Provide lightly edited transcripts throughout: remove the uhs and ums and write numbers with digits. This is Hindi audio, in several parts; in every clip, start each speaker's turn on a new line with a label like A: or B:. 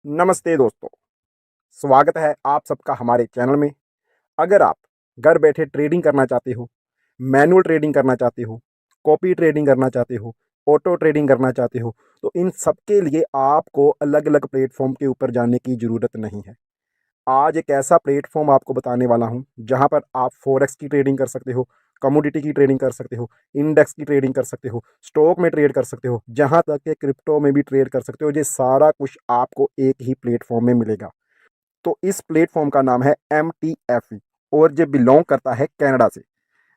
A: नमस्ते दोस्तों, स्वागत है आप सबका हमारे चैनल में। अगर आप घर बैठे ट्रेडिंग करना चाहते हो, मैनुअल ट्रेडिंग करना चाहते हो, कॉपी ट्रेडिंग करना चाहते हो, ऑटो ट्रेडिंग करना चाहते हो, तो इन सब के लिए आपको अलग-अलग प्लेटफ़ॉर्म के ऊपर जाने की ज़रूरत नहीं है। आज एक ऐसा प्लेटफ़ॉर्म आपको बताने वाला हूँ, जहाँ पर आप फ़ॉरेक्स की ट्रेडिंग कर सकते हो, कमोडिटी की ट्रेडिंग कर सकते हो, इंडेक्स की ट्रेडिंग कर सकते हो, स्टॉक में ट्रेड कर सकते हो, जहाँ तक कि क्रिप्टो में भी ट्रेड कर सकते हो। ये सारा कुछ आपको एक ही प्लेटफ़ॉर्म में मिलेगा। तो इस प्लेटफ़ॉर्म का नाम है MTFE और ये बिलॉन्ग करता है कनाडा से,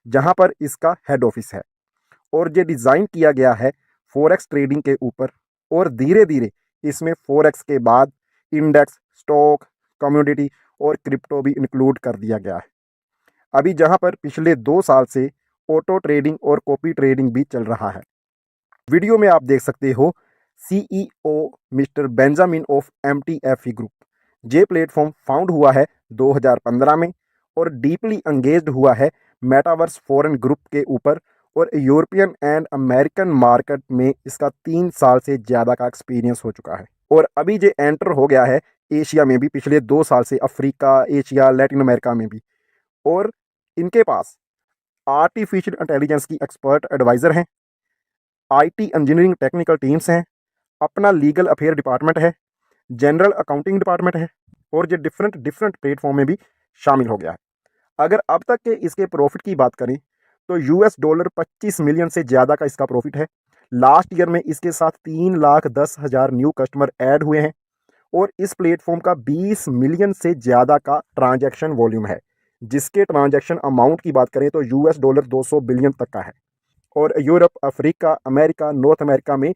A: जहाँ पर इसका हेड ऑफ़िस है और ये डिज़ाइन किया गया है फ़ॉरेक्स ट्रेडिंग के ऊपर और धीरे-धीरे इसमें फ़ॉरेक्स के बाद इंडेक्स, स्टॉक, कमोडिटी और क्रिप्टो भी इंक्लूड कर दिया गया है। अभी जहाँ पर पिछले 2 साल से ऑटो ट्रेडिंग और कॉपी ट्रेडिंग भी चल रहा है। वीडियो में आप देख सकते हो CEO mister Benjamin of MTFE group. ये प्लेटफ़ॉर्म फाउंड हुआ है 2015 में और डीपली एंगेज्ड हुआ है मेटावर्स फॉरेन ग्रुप के ऊपर और यूरोपियन एंड अमेरिकन मार्केट में इसका 3 साल से ज़्यादा का एक्सपीरियंस हो चुका है। और अभी ये एंटर हो गया है एशिया में भी पिछले 2 साल से, अफ्रीका, एशिया, लैटिन अमेरिका में भी। और इनके पास आर्टिफिशियल इंटेलिजेंस की एक्सपर्ट एडवाइज़र हैं, IT इंजीनियरिंग टेक्निकल टीम्स हैं, अपना लीगल अफेयर डिपार्टमेंट है, जनरल अकाउंटिंग डिपार्टमेंट है और ये डिफरेंट डिफरेंट प्लेटफॉर्म में भी शामिल हो गया है। अगर अब तक के इसके प्रॉफिट की बात करें तो $25 मिलियन से ज़्यादा का इसका प्रॉफिट है। लास्ट ईयर में इसके साथ 3,10,000 न्यू कस्टमर ऐड हुए हैं और इस प्लेटफॉर्म का 20 मिलियन से ज़्यादा का ट्रांजैक्शन वॉल्यूम है, जिसके ट्रांजैक्शन अमाउंट की बात करें तो $200 बिलियन तक का है। और Europe, Africa, America, north America में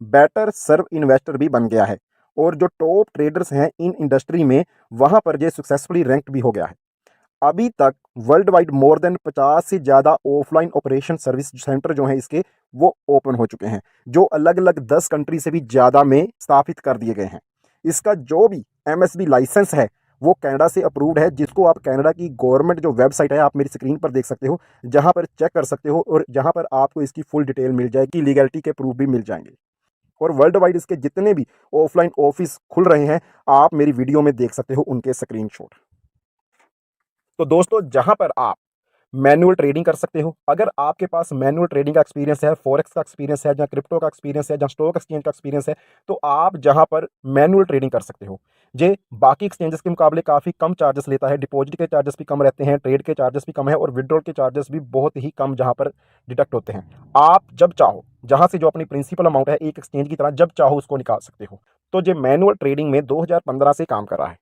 A: बेटर सर्व इन्वेस्टर भी बन गया है और जो टॉप ट्रेडर्स हैं इन इंडस्ट्री में, वहाँ पर ये सक्सेसफुली रैंक्ड भी हो गया है। अभी तक वर्ल्ड वाइड मोर देन 50 से ज़्यादा ऑफलाइन ऑपरेशन सर्विस सेंटर जो हैं इसके, वो ओपन हो चुके हैं, जो अलग अलग 10 कंट्री से भी ज़्यादा में स्थापित कर दिए गए हैं। इसका जो भी MSB लाइसेंस है वो कनाडा से अप्रूव्ड है, जिसको आप कनाडा की गवर्नमेंट जो वेबसाइट है आप मेरी स्क्रीन पर देख सकते हो, जहां पर चेक कर सकते हो और जहां पर आपको इसकी फुल डिटेल मिल जाएगी, लीगलिटी के प्रूफ भी मिल जाएंगे। और वर्ल्ड वाइड इसके जितने भी ऑफलाइन ऑफिस खुल रहे हैं, आप मेरी वीडियो में देख सकते हो उनके स्क्रीनशॉट। तो दोस्तों, जहां पर आप मैनुअल ट्रेडिंग कर सकते हो, अगर आपके पास मैनुअल ट्रेडिंग का एक्सपीरियंस है, फॉरेक्स का एक्सपीरियंस है, जहाँ क्रिप्टो का एक्सपीरियंस है, जहाँ स्टॉक एक्सचेंज का एक्सपीरियंस है, तो आप जहां पर मैनुअल ट्रेडिंग कर सकते हो। जे बाकी एक्सचेंजेस के मुकाबले काफ़ी कम चार्जेस लेता है, डिपॉजिट के चार्जेस भी कम रहते हैं, ट्रेड के चार्जेस भी कम है और विड्रॉल के चार्जेस भी बहुत ही कम जहां पर डिडक्ट होते हैं। आप जब चाहो, जहां से जो अपनी प्रिंसिपल अमाउंट है एक एक्सचेंज की तरह जब चाहो उसको निकाल सकते हो। तो ये मैनुअल ट्रेडिंग में 2015 से काम कर रहा है।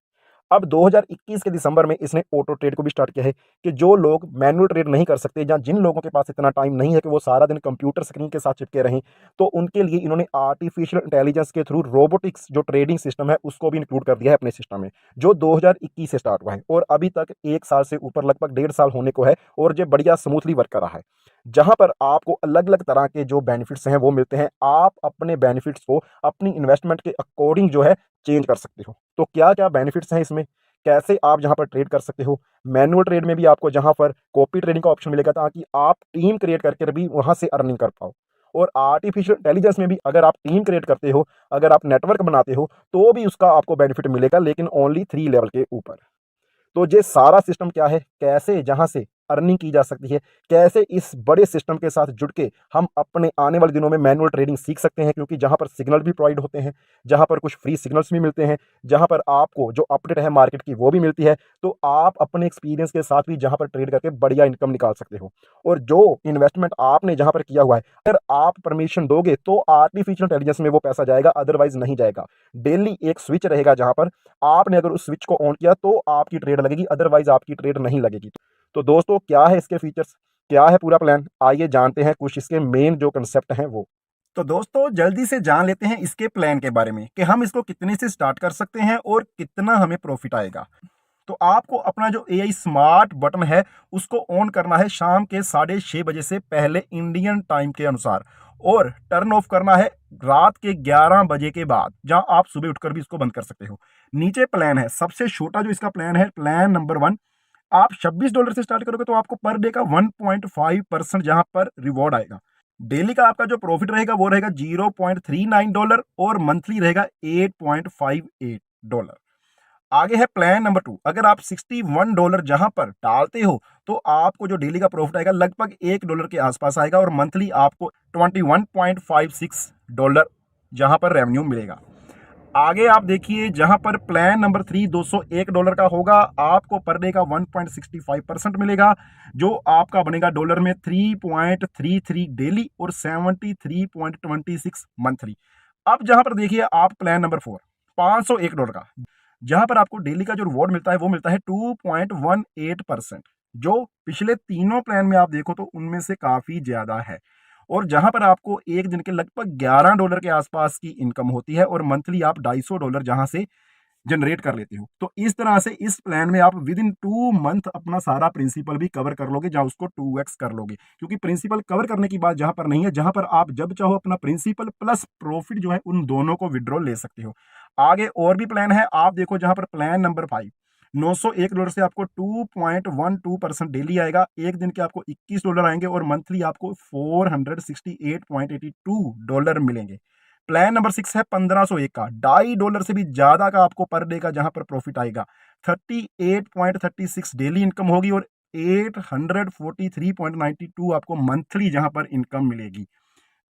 A: अब 2021 के दिसंबर में इसने ऑटो ट्रेड को भी स्टार्ट किया है कि जो लोग मैनुअल ट्रेड नहीं कर सकते या जिन लोगों के पास इतना टाइम नहीं है कि वो सारा दिन कंप्यूटर स्क्रीन के साथ चिपके रहें, तो उनके लिए इन्होंने आर्टिफिशियल इंटेलिजेंस के थ्रू रोबोटिक्स जो ट्रेडिंग सिस्टम है उसको भी इंक्लूड कर दिया है अपने सिस्टम में, जो 2021 से स्टार्ट हुआ है और अभी तक 1 साल से ऊपर, लगभग 1.5 साल होने को है और ये बढ़िया स्मूथली वर्क कर रहा है। जहां पर आपको अलग अलग तरह के जो बेनिफिट्स हैं वो मिलते हैं, आप अपने बेनिफिट्स को अपनी इन्वेस्टमेंट के अकॉर्डिंग जो है चेंज कर सकते हो। तो क्या क्या बेनिफिट्स हैं इसमें, कैसे आप जहाँ पर ट्रेड कर सकते हो। मैनुअल ट्रेड में भी आपको जहाँ पर कॉपी ट्रेडिंग का ऑप्शन मिलेगा ताकि आप टीम क्रिएट करके भी वहाँ से अर्निंग कर पाओ। और आर्टिफिशियल इंटेलिजेंस में भी अगर आप टीम क्रिएट करते हो, अगर आप नेटवर्क बनाते हो, तो भी उसका आपको बेनिफिट मिलेगा, लेकिन ओनली 3 लेवल के ऊपर। तो ये सारा सिस्टम क्या है, कैसे जहाँ से अर्निंग की जा सकती है, कैसे इस बड़े सिस्टम के साथ जुड़ के हम अपने आने वाले दिनों में मैनुअल ट्रेडिंग सीख सकते हैं, क्योंकि जहाँ पर सिग्नल भी प्रोवाइड होते हैं, जहाँ पर कुछ फ्री सिग्नल्स भी मिलते हैं, जहाँ पर आपको जो अपडेट है मार्केट की वो भी मिलती है, तो आप अपने एक्सपीरियंस के साथ भी जहाँ पर ट्रेड करके बढ़िया इनकम निकाल सकते हो। और जो इन्वेस्टमेंट आपने जहाँ पर किया हुआ है, अगर आप परमिशन दोगे तो आर्टिफिशियल इंटेलिजेंस में वो पैसा जाएगा, अदरवाइज नहीं जाएगा। डेली एक स्विच रहेगा जहाँ पर आपने अगर उस स्विच को ऑन किया तो आपकी ट्रेड लगेगी, अदरवाइज आपकी ट्रेड नहीं लगेगी। तो दोस्तों, क्या है इसके फीचर्स, क्या है पूरा प्लान, आइए जानते हैं कुछ इसके मेन जो कंसेप्ट हैं वो। तो दोस्तों, जल्दी से जान लेते हैं इसके प्लान के बारे में कि हम इसको कितने से स्टार्ट कर सकते हैं और कितना हमें प्रॉफिट आएगा। तो आपको अपना जो AI स्मार्ट बटन है उसको ऑन करना है शाम के 6:30 बजे से पहले इंडियन टाइम के अनुसार, और टर्न ऑफ करना है रात के 11 बजे के बाद, जहां आप सुबह उठकर भी इसको बंद कर सकते हो। नीचे प्लान है, सबसे छोटा जो इसका प्लान है, प्लान नंबर 1। आप $26 से स्टार्ट करोगे तो आपको पर डे का 1.5% जहां पर रिवॉर्ड आएगा। डेली का आपका जो प्रॉफिट रहेगा वो रहेगा $0.39 और मंथली रहेगा 8.58। $61। आगे है प्लान नंबर 2। अगर आप $61 जहां पर डालते हो तो आपको जो डेली का प्रॉफिट आएगा लगभग $1 के आसपास आएगा और मंथली आपको $21.56 जहां पर रेवेन्यू मिलेगा। आगे आप देखिए जहां पर प्लान नंबर 3 $201 का होगा, आपको पर डे का 1.65% मिलेगा, जो आपका बनेगा डॉलर में 3.33 डेली और 73.26 मंथली। अब जहां पर देखिए आप प्लान नंबर 4 $501 का, जहां पर आपको डेली का जो रिवॉर्ड मिलता है वो मिलता है 2.18%, जो पिछले तीनों प्लान में आप देखो तो उनमें से काफी ज्यादा है। और जहां पर आपको एक दिन के लगभग $11 के आसपास की इनकम होती है और मंथली आप $250 जहां से जनरेट कर लेते हो। तो इस तरह से इस प्लान में आप विद इन 2 मंथ अपना सारा प्रिंसिपल भी कवर कर लोगे, जहां उसको 2x कर लोगे, क्योंकि प्रिंसिपल कवर करने की बात जहां पर नहीं है, जहां पर आप जब चाहो अपना प्रिंसिपल प्लस प्रॉफिट जो है उन दोनों को विड्रॉ ले सकते हो। आगे और भी प्लान है, आप देखो जहां पर प्लान नंबर 5 $901 से आपको 2.12% डेली आएगा, एक दिन के आपको $21 आएंगे और मंथली आपको $468.82 मिलेंगे। प्लान नंबर 6 है 1501 का, $2.50 से भी ज्यादा का आपको पर डे का जहां पर प्रॉफिट आएगा, 38.36 डेली इनकम होगी और 843.92 आपको मंथली जहां पर इनकम मिलेगी।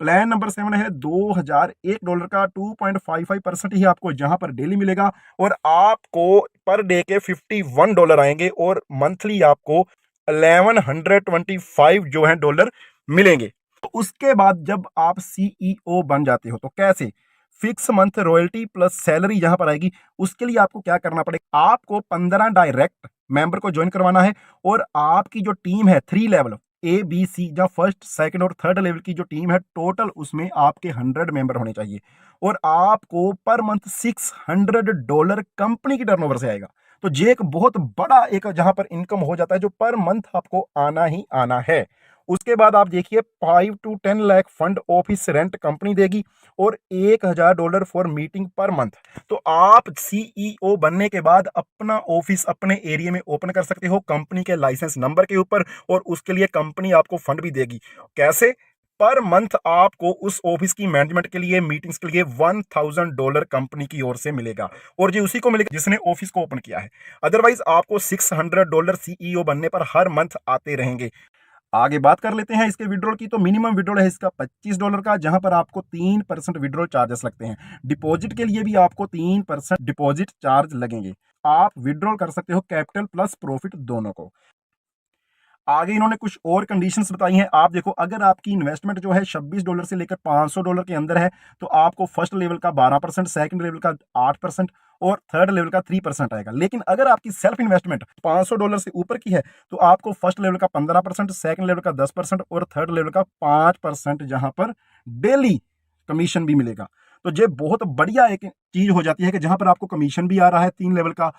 A: प्लान नंबर 7 है $2001 का, 2.55% ही आपको जहां पर डेली मिलेगा और आपको पर डे के $51 आएंगे और मंथली आपको 1125 जो है डॉलर मिलेंगे। तो उसके बाद जब आप सीईओ बन जाते हो तो कैसे, fix month royalty plus salary जहां पर आएगी, उसके लिए आपको क्या करना पड़ेगा, आपको 15 डायरेक्ट मेंबर को ज्वाइन करवाना है और आपकी जो टीम है 3 लेवल ABC या फर्स्ट सेकंड और थर्ड लेवल की जो टीम है टोटल उसमें आपके 100 मेंबर होने चाहिए और आपको पर मंथ $600 कंपनी की टर्नओवर से आएगा। तो ये एक बहुत बड़ा एक जहां पर इनकम हो जाता है जो पर मंथ आपको आना ही आना है। उसके बाद आप देखिए 5 to 10 lakh fund office rent company देगी और $1000 फॉर मीटिंग पर मंथ। तो आप सीईओ बनने के बाद अपना ऑफिस अपने एरिया में ओपन कर सकते हो कंपनी के लाइसेंस नंबर के ऊपर और उसके लिए कंपनी आपको फंड भी देगी। कैसे, पर मंथ आपको उस ऑफिस की मैनेजमेंट के लिए मीटिंग्स के लिए $1000 कंपनी की ओर से मिलेगा और ये उसी को मिलेगा जिसने ऑफिस को ओपन किया है। अदरवाइज आपको $600 सीईओ बनने पर हर मंथ आते रहेंगे। आगे बात कर लेते हैं इसके विड्रॉल की। तो मिनिमम विड्रॉल है इसका $25 का, जहां पर आपको 3% विड्रॉल चार्जेस लगते हैं। डिपॉजिट के लिए भी आपको 3% डिपॉजिट चार्ज लगेंगे। आप विड्रॉल कर सकते हो कैपिटल प्लस प्रॉफिट दोनों को। आगे इन्होंने कुछ और कंडीशंस बताई हैं, आप देखो अगर आपकी इन्वेस्टमेंट जो है $26 से लेकर $500 के अंदर है तो आपको फर्स्ट लेवल का 12%, सेकंड लेवल का 8% और थर्ड लेवल का 3% आएगा। लेकिन अगर आपकी सेल्फ इन्वेस्टमेंट $500 से ऊपर की है तो आपको फर्स्ट लेवल का 15%, सेकंड लेवल का 10% और थर्ड लेवल का 5% जहां पर डेली कमीशन भी मिलेगा। तो ये बहुत बढ़िया एक चीज हो जाती है कि जहां पर आपको कमीशन भी आ रहा है 3 लेवल का,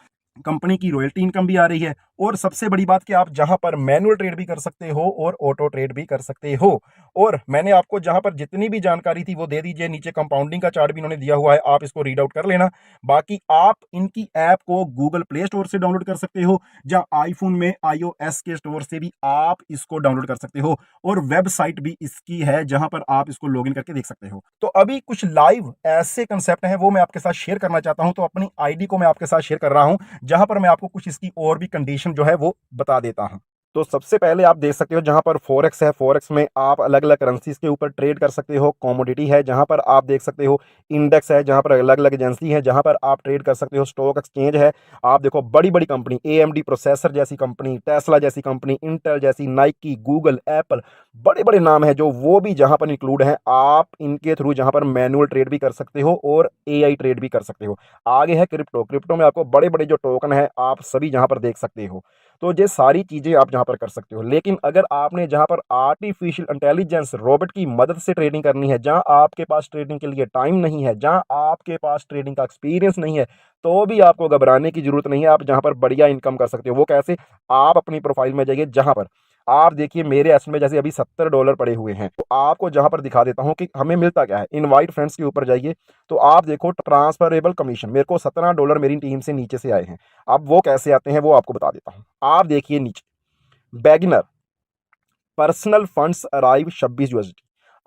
A: कंपनी की रॉयल्टी इनकम भी आ रही है और सबसे बड़ी बात कि आप जहां पर मैनुअल ट्रेड भी कर सकते हो और ऑटो ट्रेड भी कर सकते हो। और मैंने आपको जहां पर जितनी भी जानकारी थी वो दे दीजिए, नीचे कंपाउंडिंग का चार्ट भी इन्होंने दिया हुआ है, आप इसको रीड आउट कर लेना। बाकी आप इनकी ऐप को गूगल प्ले स्टोर से डाउनलोड कर सकते हो या आईफोन में iOS के स्टोर से भी आप इसको डाउनलोड कर सकते हो और वेबसाइट भी इसकी है जहां पर आप इसको लॉगिन करके देख सकते हो। तो अभी कुछ लाइव ऐसे कंसेप्ट हैं वो मैं आपके साथ शेयर करना चाहता हूं, तो अपनी आईडी को मैं आपके साथ शेयर कर रहा हूं जहां पर मैं आपको कुछ इसकी और भी कंडीशन जो है वो बता देता हूं। तो सबसे पहले आप देख सकते हो जहां पर फॉरेक्स है, फॉरेक्स में आप अलग अलग करेंसीज के ऊपर ट्रेड कर सकते हो। कमोडिटी है जहां पर आप देख सकते हो, इंडेक्स है जहां पर अलग अलग एजेंसी है जहां पर आप ट्रेड कर सकते हो। स्टॉक एक्सचेंज है, आप देखो बड़ी बड़ी कंपनी AMD प्रोसेसर जैसी कंपनी, टेस्ला जैसी कंपनी, इंटेल जैसी, नाइकी, गूगल, एप्पल, बड़े बड़े नाम है जो वो भी जहां पर इंक्लूड है। आप इनके थ्रू जहां पर मैनुअल ट्रेड भी कर सकते हो और AI ट्रेड भी कर सकते हो। आगे है क्रिप्टो, क्रिप्टो में आपको बड़े बड़े जो टोकन है आप सभी जहां पर देख सकते हो। तो ये सारी चीजें आप जहां पर कर सकते हो। लेकिन अगर आपने जहां पर आर्टिफिशियल इंटेलिजेंस रोबोट की मदद से ट्रेडिंग करनी है, जहां आपके पास ट्रेडिंग के लिए टाइम नहीं है, जहां आपके पास ट्रेडिंग का एक्सपीरियंस नहीं है, तो भी आपको घबराने की जरूरत नहीं है। आप जहां पर बढ़िया इनकम कर सकते हो। वो कैसे, आप अपनी प्रोफाइल में जाइए, जहां पर आप देखिए मेरे एस में जैसे अभी $70 पड़े हुए हैं, तो आपको जहां पर दिखा देता हूं कि हमें मिलता क्या है। इनवाइट फ्रेंड्स के ऊपर जाइए तो आप देखो ट्रांसफरेबल कमीशन, मेरे को $17 मेरी टीम से नीचे से आए हैं। अब वो कैसे आते हैं वो आपको बता देता हूं। आप देखिए नीचे, बेगिनर पर्सनल फंड्स अराइव $26।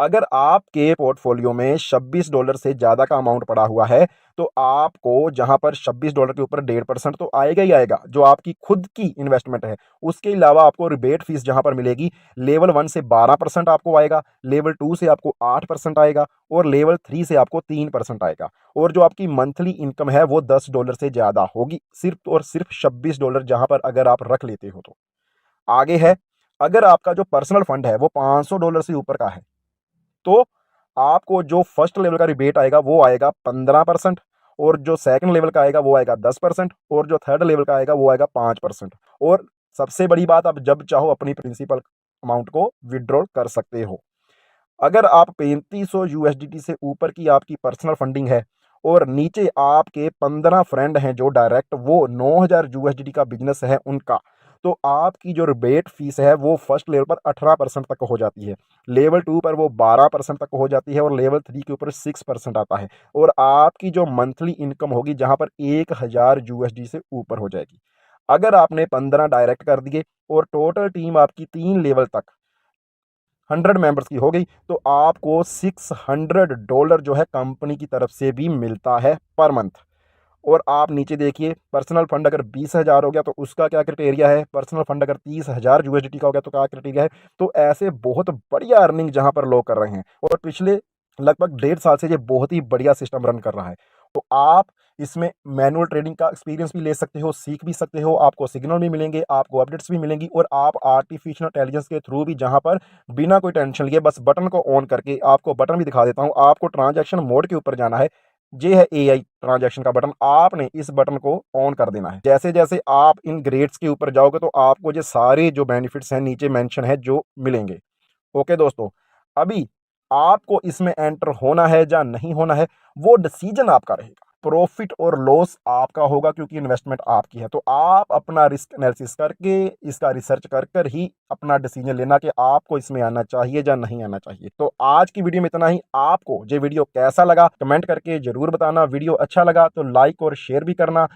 A: अगर आपके पोर्टफोलियो में $26 से ज़्यादा का अमाउंट पड़ा हुआ है तो आपको जहां पर $26 के ऊपर 1.5% तो आएगा ही आएगा, जो आपकी खुद की इन्वेस्टमेंट है। उसके अलावा आपको रिबेट फीस जहां पर मिलेगी, लेवल 1 से 12% आपको आएगा, लेवल 2 से आपको 8% आएगा और लेवल 3 से आपको 3% आएगा। और जो आपकी मंथली इनकम है वो $10 से ज़्यादा होगी, सिर्फ और सिर्फ $26 जहां पर अगर आप रख लेते हो तो। आगे है, अगर आपका जो पर्सनल फंड है वो $500 से ऊपर का है तो आपको जो फर्स्ट लेवल का रिबेट आएगा वो आएगा 15%, और जो सेकंड लेवल का आएगा वो आएगा 10%, और जो थर्ड लेवल का आएगा वो आएगा 5%। और सबसे बड़ी बात, आप जब चाहो अपनी प्रिंसिपल अमाउंट को विड्रॉ कर सकते हो। अगर आप 3500 यूएसडीटी से ऊपर की आपकी पर्सनल फंडिंग है और नीचे आपके 15 फ्रेंड हैं जो डायरेक्ट वो 9000 यूएसडीटी का बिजनेस है उनका, तो आपकी जो रिबेट फीस है वो फर्स्ट लेवल पर 18% तक हो जाती है, लेवल 2 पर वो 12% तक हो जाती है और लेवल 3 के ऊपर 6% आता है। और आपकी जो मंथली इनकम होगी जहां पर 1000 यूएसडी से ऊपर हो जाएगी। अगर आपने 15 डायरेक्ट कर दिए और टोटल टीम आपकी 3 लेवल तक 100 मेंबर्स की हो गई तो आपको $600 जो है कंपनी की तरफ से भी मिलता है पर मंथ। और आप नीचे देखिए, पर्सनल फंड अगर 20,000 हो गया तो उसका क्या क्राइटेरिया है, पर्सनल फंड अगर 30,000 यूएसडीटी का हो गया तो क्या क्राइटेरिया है। तो ऐसे बहुत बढ़िया अर्निंग जहां पर लोग कर रहे हैं और पिछले लगभग 1.5 साल से ये बहुत ही बढ़िया सिस्टम रन कर रहा है। तो आप इसमें मैनुअल ट्रेडिंग का एक्सपीरियंस भी ले सकते हो, सीख भी सकते हो, आपको सिग्नल भी मिलेंगे, आपको अपडेट्स भी मिलेंगी, और आप आर्टिफिशियल इंटेलिजेंस के थ्रू भी जहां पर बिना कोई टेंशन लिए बस बटन को ऑन करके, आपको बटन भी दिखा देता हूं, आपको ट्रांजैक्शन मोड के ऊपर जाना है। ये है एआई ट्रांजैक्शन का बटन, आपने इस बटन को ऑन कर देना है। जैसे जैसे आप इन ग्रेड्स के ऊपर जाओगे तो आपको ये सारे जो बेनिफिट्स हैं नीचे मेंशन है जो मिलेंगे। ओके दोस्तों, अभी आपको इसमें एंटर होना है या नहीं होना है वो डिसीजन आपका रहेगा, प्रॉफिट और लॉस आपका होगा क्योंकि इन्वेस्टमेंट आपकी है। तो आप अपना रिस्क एनालिसिस करके, इसका रिसर्च कर कर ही अपना डिसीजन लेना कि आपको इसमें आना चाहिए या नहीं आना चाहिए। तो आज की वीडियो में इतना ही। आपको ये वीडियो कैसा लगा कमेंट करके जरूर बताना, वीडियो अच्छा लगा तो लाइक और शेयर भी करना।